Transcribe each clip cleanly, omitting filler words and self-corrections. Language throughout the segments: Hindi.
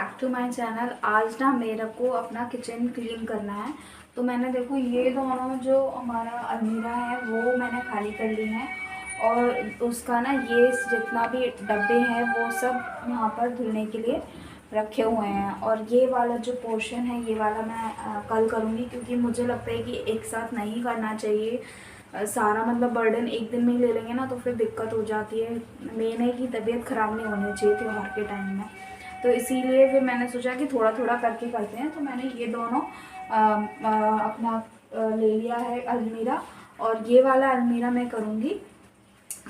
Back to my channel. आज ना मेरे को अपना किचन क्लीन करना है। तो मैंने देखो ये दोनों जो हमारा अलमीरा है वो मैंने खाली कर ली है और उसका ना ये जितना भी डब्बे हैं वो सब यहाँ पर धुलने के लिए रखे हुए हैं। और ये वाला जो पोर्शन है ये वाला मैं कल करूँगी, क्योंकि मुझे लगता है कि एक साथ नहीं करना चाहिए। सारा मतलब बर्डन एक दिन में ही ले लेंगे ना तो फिर दिक्कत हो जाती है। मेन है कि तबीयत ख़राब नहीं होनी चाहिए त्योहार के टाइम में। तो इसीलिए फिर मैंने सोचा कि थोड़ा थोड़ा करके करते हैं। तो मैंने ये दोनों अपना ले लिया है अलमीरा। और ये वाला अलमीरा मैं करूँगी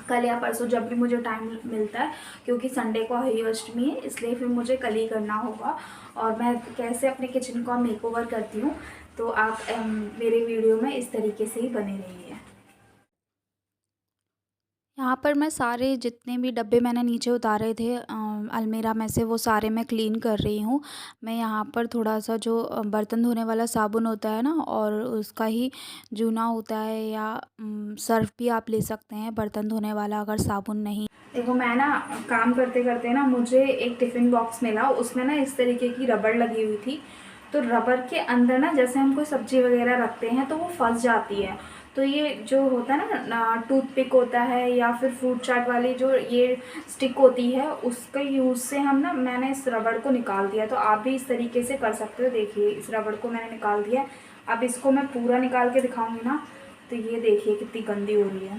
कल या परसों जब भी मुझे टाइम मिलता है, क्योंकि संडे को है अष्टमी है, इसलिए फिर मुझे कल ही करना होगा। और मैं कैसे अपने किचन को मेकओवर करती हूँ तो आप मेरे वीडियो में इस तरीके से ही बने रहिए। यहाँ पर मैं सारे जितने भी डब्बे मैंने नीचे उतारे थे अलमीरा में से वो सारे मैं क्लीन कर रही हूँ। मैं यहाँ पर थोड़ा-सा जो बर्तन धोने वाला साबुन होता है ना, और उसका ही जूना होता है, या सर्फ़ भी आप ले सकते हैं बर्तन धोने वाला अगर साबुन नहीं। देखो मैं ना काम करते करते ना मुझे एक टिफ़िन बॉक्स मिला, उसमें ना इस तरीके की रबड़ लगी हुई थी। तो रबड़ के अंदर ना जैसे हम कोई सब्ज़ी वगैरह रखते हैं तो वो फंस जाती है। तो ये जो होता है ना टूथपिक होता है या फिर फ्रूट चाट वाली जो ये स्टिक होती है, उसके यूज़ से हम ना मैंने इस रबड़ को निकाल दिया। तो आप भी इस तरीके से कर सकते हो। देखिए इस रबड़ को मैंने निकाल दिया। अब इसको मैं पूरा निकाल के दिखाऊंगी ना, तो ये देखिए कितनी गंदी हो रही है,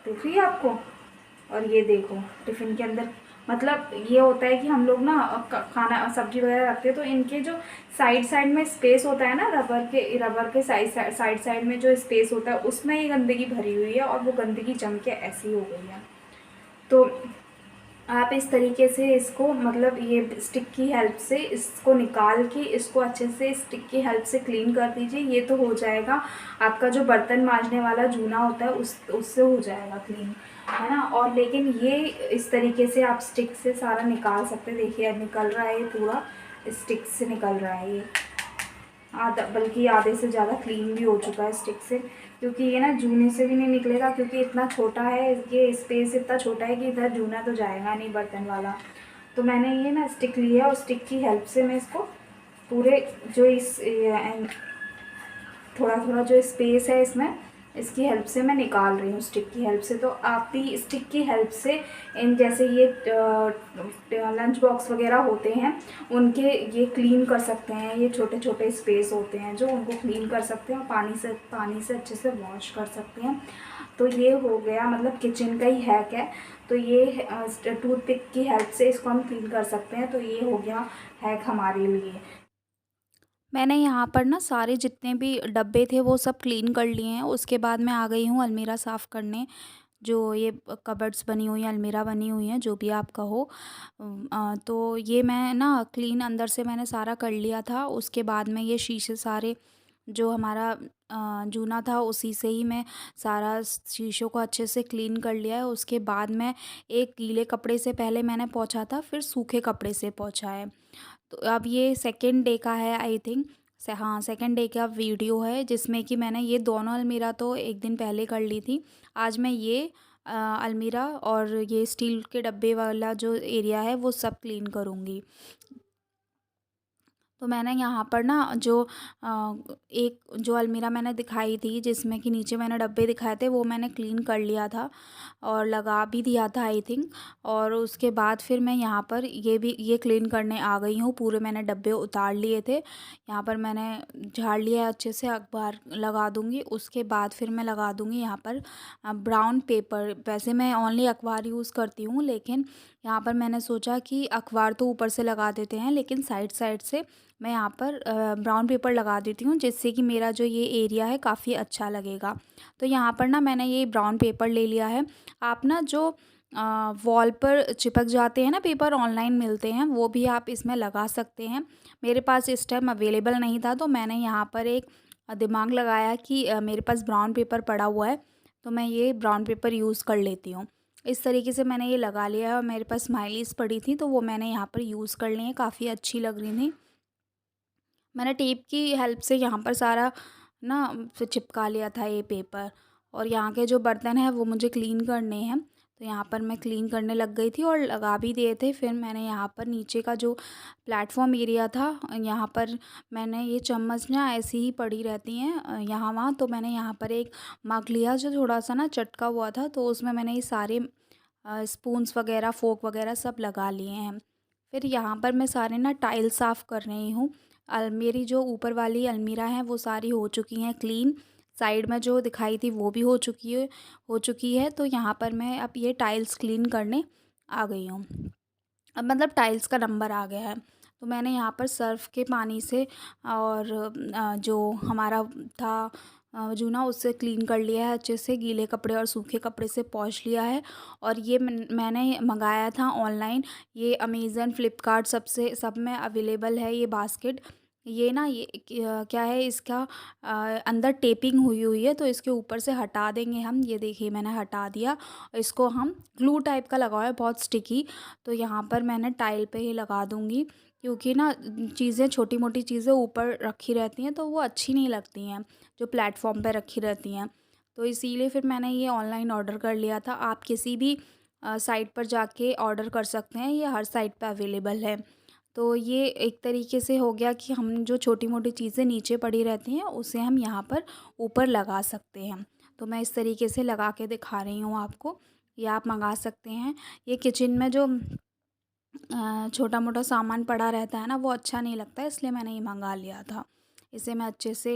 दिख रही है आपको। और ये देखो टिफ़िन के अंदर मतलब ये होता है कि हम लोग ना खाना सब्जी वगैरह रखते हैं तो इनके जो साइड साइड में स्पेस होता है ना, रबर के साइड साइड में जो स्पेस होता है उसमें ये गंदगी भरी हुई है और वो गंदगी जम के ऐसी हो गई है। तो आप इस तरीके से इसको मतलब ये स्टिक की हेल्प से इसको निकाल के इसको अच्छे से स्टिक की हेल्प से क्लीन कर दीजिए। ये तो हो जाएगा, आपका जो बर्तन मांजने वाला जूना होता है उससे हो जाएगा क्लीन, है ना। और लेकिन ये इस तरीके से आप स्टिक से सारा निकाल सकते हैं। देखिए निकल रहा है, ये पूरा स्टिक से निकल रहा है। ये आधा बल्कि आधे से ज़्यादा क्लीन भी हो चुका है स्टिक से, क्योंकि ये ना जूने से भी नहीं निकलेगा, क्योंकि इतना छोटा है, ये स्पेस इतना छोटा है कि इधर जूना तो जाएगा नहीं बर्तन वाला। तो मैंने ये ना स्टिक लिया और स्टिक की हेल्प से मैं इसको पूरे जो इस थोड़ा थोड़ा जो स्पेस है इसमें इसकी हेल्प से मैं निकाल रही हूँ, स्टिक की हेल्प से। तो आप भी स्टिक की हेल्प से इन जैसे ये लंच बॉक्स वगैरह होते हैं उनके ये क्लीन कर सकते हैं। ये छोटे छोटे स्पेस होते हैं जो उनको क्लीन कर सकते हैं और पानी से अच्छे से वॉश कर सकते हैं। तो ये हो गया मतलब किचन का ही हैक है। तो ये टूथपिक की हेल्प से इसको हम क्लीन कर सकते हैं। तो ये हो गया हैक हमारे लिए। मैंने यहाँ पर ना सारे जितने भी डब्बे थे वो सब क्लीन कर लिए हैं। उसके बाद मैं आ गई हूँ अलमीरा साफ़ करने। जो ये कबर्ड्स बनी हुई हैं, अलमीरा बनी हुई हैं, जो भी आप कहो। तो ये मैं ना क्लीन अंदर से मैंने सारा कर लिया था। उसके बाद में ये शीशे सारे जो हमारा जूना था उसी से ही मैं सारा शीशों को अच्छे से क्लीन कर लिया है। उसके बाद मैं एक गीले कपड़े से पहले मैंने पोंछा था, फिर सूखे कपड़े से पोंछा है। तो अब ये सेकंड डे का है आई थिंक। से हाँ, सेकंड डे का वीडियो है जिसमें कि मैंने ये दोनों अलमीरा तो एक दिन पहले कर ली थी। आज मैं ये अलमीरा और ये स्टील के डब्बे वाला जो एरिया है वो सब क्लीन करूँगी। तो मैंने यहाँ पर ना जो एक जो अलमीरा मैंने दिखाई थी जिसमें कि नीचे मैंने डब्बे दिखाए थे वो मैंने क्लीन कर लिया था और लगा भी दिया था आई थिंक। और उसके बाद फिर मैं यहाँ पर ये क्लीन करने आ गई हूँ। पूरे मैंने डब्बे उतार लिए थे। यहाँ पर मैंने झाड़ लिया है अच्छे से, अखबार लगा दूँगी। उसके बाद फिर मैं लगा दूँगी यहाँ पर ब्राउन पेपर। वैसे मैं ओनली अखबार यूज़ करती हूँ, लेकिन यहाँ पर मैंने सोचा कि अखबार तो ऊपर से लगा देते हैं, लेकिन साइड साइड से मैं यहाँ पर ब्राउन पेपर लगा देती हूँ, जिससे कि मेरा जो ये एरिया है काफ़ी अच्छा लगेगा। तो यहाँ पर ना मैंने ये ब्राउन पेपर ले लिया है। आप ना जो वॉल पर चिपक जाते हैं ना पेपर, ऑनलाइन मिलते हैं, वो भी आप इसमें लगा सकते हैं। मेरे पास इस टाइम अवेलेबल नहीं था तो मैंने यहाँ पर एक दिमाग लगाया कि मेरे पास ब्राउन पेपर पड़ा हुआ है तो मैं ये ब्राउन पेपर यूज़ कर लेती हूँ। इस तरीके से मैंने ये लगा लिया है और मेरे पास स्माइलीज़ पड़ी थी तो वो मैंने यहाँ पर यूज़ कर ली हैं, काफ़ी अच्छी लग रही थी। मैंने टेप की हेल्प से यहाँ पर सारा ना फिर चिपका लिया था ये पेपर। और यहाँ के जो बर्तन हैं वो मुझे क्लीन करने हैं। तो यहाँ पर मैं क्लीन करने लग गई थी और लगा भी दिए थे। फिर मैंने यहाँ पर नीचे का जो प्लेटफॉर्म एरिया था, यहाँ पर मैंने ये चम्मच ना ऐसे ही पड़ी रहती हैं यहाँ वहाँ, तो मैंने यहाँ पर एक मग लिया जो थोड़ा सा ना चटका हुआ था, तो उसमें मैंने ये सारे स्पून्स वगैरह, फ़ोर्क वगैरह सब लगा लिए हैं। फिर यहाँ पर मैं सारे ना टाइल साफ़ कर रही हूँ। मेरी जो ऊपर वाली अलमीरा है वो सारी हो चुकी हैं क्लीन। साइड में जो दिखाई थी वो भी हो चुकी है। तो यहाँ पर मैं अब ये टाइल्स क्लीन करने आ गई हूँ। अब मतलब टाइल्स का नंबर आ गया है। तो मैंने यहाँ पर सर्फ़ के पानी से और जो हमारा था जूना, उससे क्लीन कर लिया है अच्छे से, गीले कपड़े और सूखे कपड़े से पोंछ लिया है। और ये मैंने मंगाया था ऑनलाइन, ये अमेज़न, फ्लिपकार्ट सब में अवेलेबल है ये बास्केट। ये ना ये क्या है इसका अंदर टेपिंग हुई हुई है, तो इसके ऊपर से हटा देंगे हम। ये देखिए मैंने हटा दिया। और इसको हम ग्लू टाइप का लगा हुआ है, बहुत स्टिकी। तो यहाँ पर मैंने टाइल पे ही लगा दूँगी, क्योंकि ना चीज़ें, छोटी मोटी चीज़ें ऊपर रखी रहती हैं तो वो अच्छी नहीं लगती हैं, जो प्लेटफॉर्म पे रखी रहती हैं। तो इसीलिए फिर मैंने ये ऑनलाइन ऑर्डर कर लिया था। आप किसी भी साइट पर जाके ऑर्डर कर सकते हैं, ये हर साइट पे अवेलेबल है। तो ये एक तरीके से हो गया कि हम जो छोटी मोटी चीज़ें नीचे पड़ी रहती हैं उसे हम यहाँ पर ऊपर लगा सकते हैं। तो मैं इस तरीके से लगा के दिखा रही हूँ आपको, ये आप मंगा सकते हैं। ये किचन में जो छोटा मोटा सामान पड़ा रहता है ना, वो अच्छा नहीं लगता है, इसलिए मैंने ये मंगा लिया था। इसे मैं अच्छे से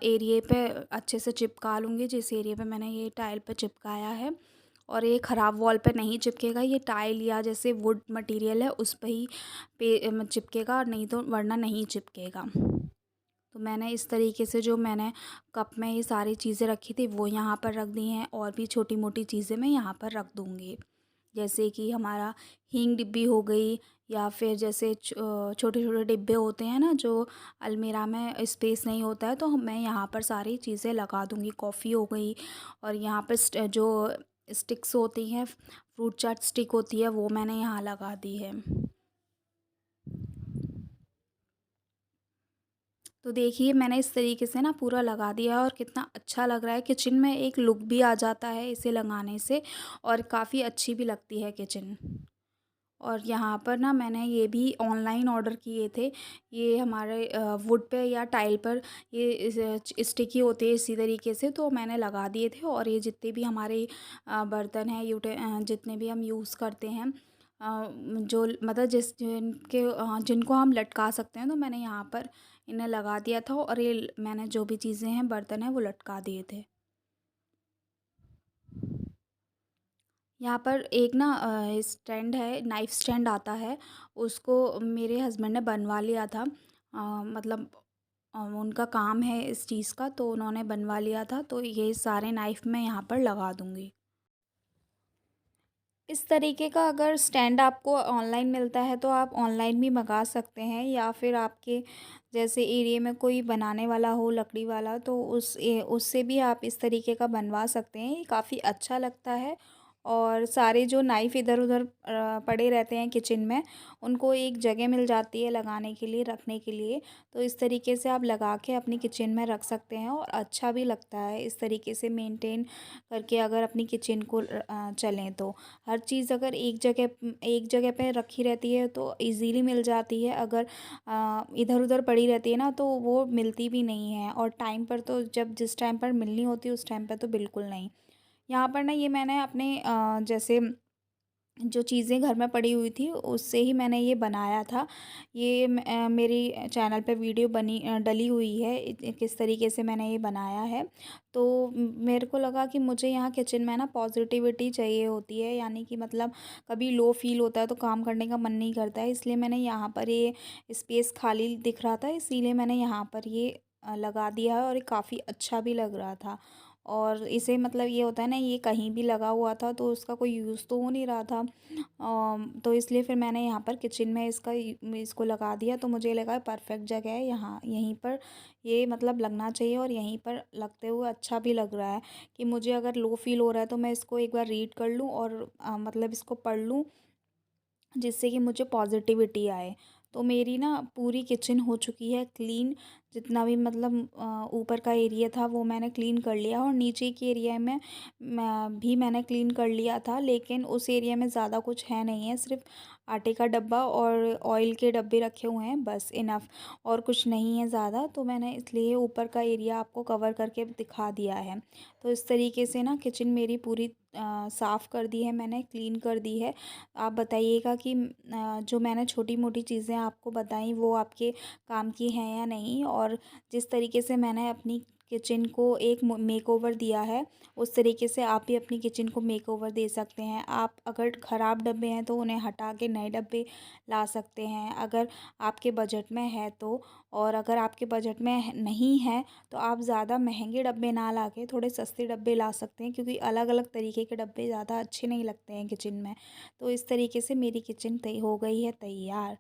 एरिए पे अच्छे से चिपका लूँगी, जिस एरिया पे मैंने ये टाइल पे चिपकाया है। और ये ख़राब वॉल पे नहीं चिपकेगा, ये टाइल या जैसे वुड मटेरियल है उस पे ही चिपकेगा, और नहीं तो वरना नहीं चिपकेगा। तो मैंने इस तरीके से जो मैंने कप में ये सारी चीज़ें रखी थी वो यहाँ पर रख दी हैं, और भी छोटी मोटी चीज़ें मैं यहाँ पर रख दूँगी। जैसे कि हमारा हींग डिब्बी हो गई, या फिर जैसे छोटे-छोटे डिब्बे होते हैं ना, जो अलमीरा में स्पेस नहीं होता है, तो मैं यहाँ पर सारी चीज़ें लगा दूँगी। कॉफ़ी हो गई, और यहाँ पर जो स्टिक्स होती हैं, फ्रूट चाट स्टिक होती है, वो मैंने यहाँ लगा दी है। तो देखिए मैंने इस तरीके से ना पूरा लगा दिया है, और कितना अच्छा लग रहा है। किचन में एक लुक भी आ जाता है इसे लगाने से, और काफ़ी अच्छी भी लगती है किचन। और यहाँ पर ना मैंने ये भी ऑनलाइन ऑर्डर किए थे। ये हमारे वुड पे या टाइल पर ये स्टिकी होते हैं इसी तरीके से, तो मैंने लगा दिए थे। और ये जितने भी हमारे बर्तन हैं, जितने भी हम यूज़ करते हैं, जो मतलब जिनको हम लटका सकते हैं, तो मैंने यहाँ पर इन्हें लगा दिया था। और ये मैंने जो भी चीज़ें हैं, बर्तन हैं, वो लटका दिए थे। यहाँ पर एक ना स्टैंड है, नाइफ़ स्टैंड आता है, उसको मेरे हस्बैंड ने बनवा लिया था। मतलब उनका काम है इस चीज़ का, तो उन्होंने बनवा लिया था। तो ये सारे नाइफ़ मैं यहाँ पर लगा दूँगी। इस तरीके का अगर स्टैंड आपको ऑनलाइन मिलता है तो आप ऑनलाइन भी मंगा सकते हैं, या फिर आपके जैसे एरिया में कोई बनाने वाला हो लकड़ी वाला, तो उससे भी आप इस तरीके का बनवा सकते हैं। ये काफ़ी अच्छा लगता है। और सारे जो नाइफ़ इधर उधर पड़े रहते हैं किचन में, उनको एक जगह मिल जाती है लगाने के लिए, रखने के लिए। तो इस तरीके से आप लगा के अपनी किचन में रख सकते हैं, और अच्छा भी लगता है इस तरीके से मेंटेन करके अगर अपनी किचन को चलें तो। हर चीज़ अगर एक जगह पे रखी रहती है तो इजीली मिल जाती है। अगर इधर-उधर पड़ी रहती है ना, तो वो मिलती भी नहीं है, और टाइम पर तो जब जिस टाइम पर मिलनी होती है उस टाइम पे तो बिल्कुल नहीं। यहाँ पर ना ये मैंने अपने जैसे जो चीज़ें घर में पड़ी हुई थी उससे ही मैंने ये बनाया था। ये मेरी चैनल पे वीडियो डली हुई है, किस तरीके से मैंने ये बनाया है। तो मेरे को लगा कि मुझे यहाँ किचन में ना पॉजिटिविटी चाहिए होती है, यानी कि मतलब कभी लो फील होता है तो काम करने का मन नहीं करता है, इसलिए मैंने यहाँ पर ये स्पेस खाली दिख रहा था, इसीलिए मैंने यहाँ पर ये लगा दिया है। और ये काफ़ी अच्छा भी लग रहा था। और इसे मतलब ये होता है ना, ये कहीं भी लगा हुआ था तो उसका कोई यूज़ तो हो नहीं रहा था। तो इसलिए फिर मैंने यहाँ पर किचन में इसको लगा दिया, तो मुझे लगा परफेक्ट जगह है यहाँ, यहीं पर ये मतलब लगना चाहिए। और यहीं पर लगते हुए अच्छा भी लग रहा है कि मुझे अगर लो फील हो रहा है तो मैं इसको एक बार रीड कर लूँ, और मतलब इसको पढ़ लूँ, जिससे कि मुझे पॉजिटिविटी आए। तो मेरी ना पूरी किचन हो चुकी है क्लीन, जितना भी मतलब ऊपर का एरिया था वो मैंने क्लीन कर लिया, और नीचे के एरिया में भी मैंने क्लीन कर लिया था, लेकिन उस एरिया में ज़्यादा कुछ है नहीं है, सिर्फ आटे का डब्बा और ऑयल के डब्बे रखे हुए हैं, बस इनफ, और कुछ नहीं है ज़्यादा। तो मैंने इसलिए ऊपर का एरिया आपको कवर करके दिखा दिया है। तो इस तरीके से ना किचन मेरी पूरी साफ़ कर दी है मैंने, क्लीन कर दी है। आप बताइएगा कि जो मैंने छोटी मोटी चीज़ें आपको बताई वो आपके काम की हैं या नहीं, और जिस तरीके से मैंने अपनी किचन को एक मेकओवर दिया है, उस तरीके से आप भी अपनी किचन को मेकओवर दे सकते हैं। आप अगर ख़राब डब्बे हैं तो उन्हें हटा के नए डब्बे ला सकते हैं, अगर आपके बजट में है तो। और अगर आपके बजट में नहीं है तो आप ज़्यादा महंगे डब्बे ना ला के थोड़े सस्ते डब्बे ला सकते हैं, क्योंकि अलग अलग तरीके के डब्बे ज़्यादा अच्छे नहीं लगते हैं किचन में। तो इस तरीके से मेरी किचन हो गई है तैयार।